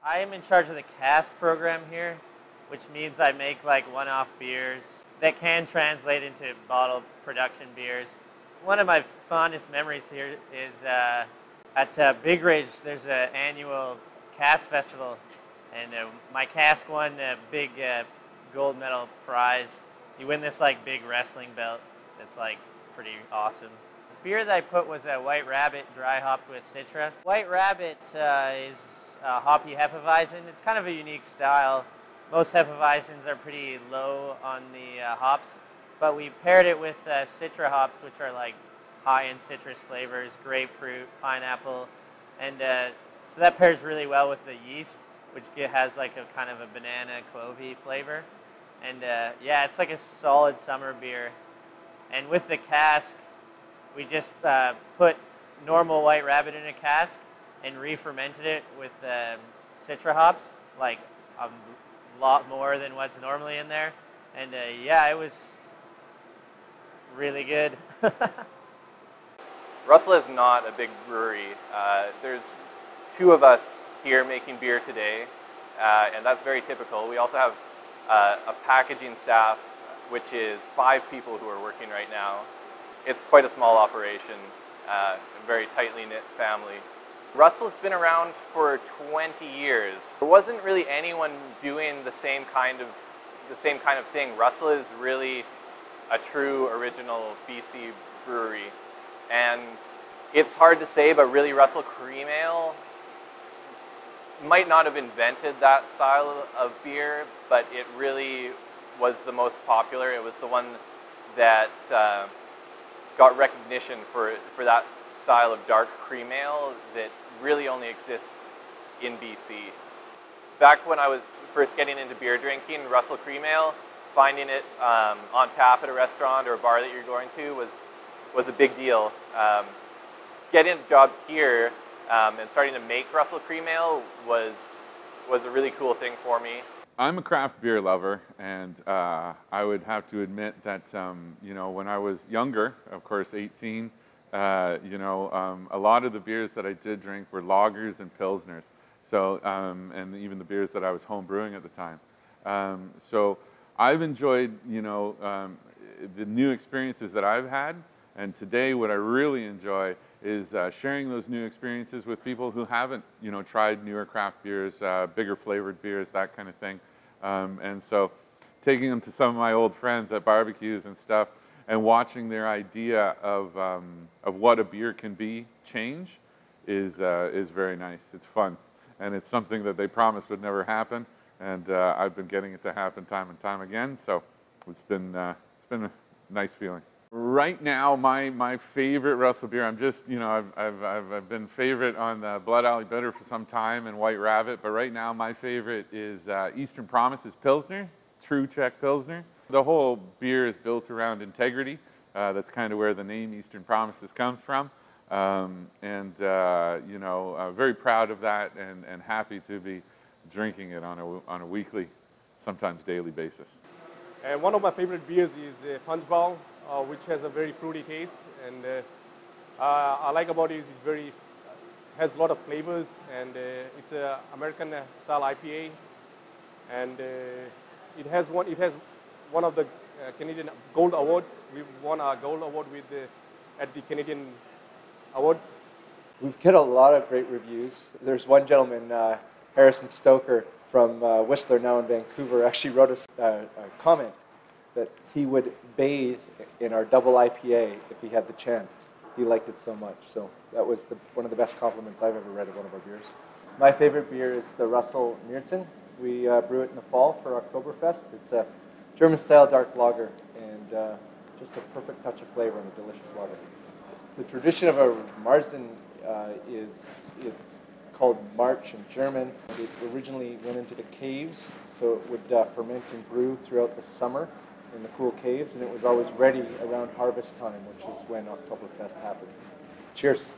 I am in charge of the cask program here, which means I make like one-off beers that can translate into bottle production beers. One of my fondest memories here is at Big Ridge. There's an annual cask festival, and my cask won a big gold medal prize. You win this like big wrestling belt that's like pretty awesome. The beer that I put was a White Rabbit dry hopped with Citra. White Rabbit is hoppy Hefeweizen. It's kind of a unique style. Most Hefeweizens are pretty low on the hops, but we paired it with Citra hops, which are like high in citrus flavors, grapefruit, pineapple, and so that pairs really well with the yeast, which has like a kind of a banana clovey flavor. And yeah, it's like a solid summer beer. And with the cask, we just put normal White Rabbit in a cask and re-fermented it with Citra hops, like a lot more than what's normally in there. And yeah, it was really good. Russell is not a big brewery. There's two of us here making beer today, and that's very typical. We also have a packaging staff, which is 5 people who are working right now. It's quite a small operation, a very tightly knit family. Russell's been around for 20 years. There wasn't really anyone doing the same kind of thing. Russell is really a true original BC brewery. And it's hard to say, but really Russell Cream Ale might not have invented that style of beer, but it really was the most popular. It was the one that got recognition for that style of dark cream ale that really only exists in BC. Back when I was first getting into beer drinking, Russell Cream Ale, finding it on tap at a restaurant or a bar that you're going to was a big deal. Getting a job here and starting to make Russell Cream Ale was a really cool thing for me. I'm a craft beer lover, and I would have to admit that you know, when I was younger, of course 18, you know, a lot of the beers that I did drink were lagers and pilsners. So and even the beers that I was home brewing at the time. So I've enjoyed, you know, the new experiences that I've had. And today what I really enjoy is sharing those new experiences with people who haven't, you know, tried newer craft beers, bigger flavored beers, that kind of thing. And so taking them to some of my old friends at barbecues and stuff and watching their idea of what a beer can be change is very nice. It's fun. And it's something that they promised would never happen. And I've been getting it to happen time and time again. So it's been a nice feeling. Right now, my favorite Russell beer, I'm just, you know, I've been favorite on Blood Alley Bitter for some time and White Rabbit, but right now my favorite is Eastern Promise's Pilsner, true Czech Pilsner. The whole beer is built around integrity. That's kind of where the name Eastern Promises comes from. And you know, very proud of that and happy to be drinking it on a weekly, sometimes daily basis. And one of my favorite beers is Huntball, which has a very fruity taste, and I like about it is it has a lot of flavors, and it's an American style IPA, and it has one of the Canadian Gold Awards. We won a Gold Award at the Canadian Awards. We've get a lot of great reviews. There's one gentleman, Harrison Stoker from Whistler, now in Vancouver, actually wrote us a comment that he would bathe in our double IPA if he had the chance. He liked it so much. So that was one of the best compliments I've ever read of one of our beers. My favorite beer is the Russell Märzen. We brew it in the fall for Oktoberfest. It's a German-style dark lager and just a perfect touch of flavor and a delicious lager. The tradition of a Märzen it's called March in German. It originally went into the caves, so it would ferment and brew throughout the summer in the cool caves, and it was always ready around harvest time, which is when Oktoberfest happens. Cheers.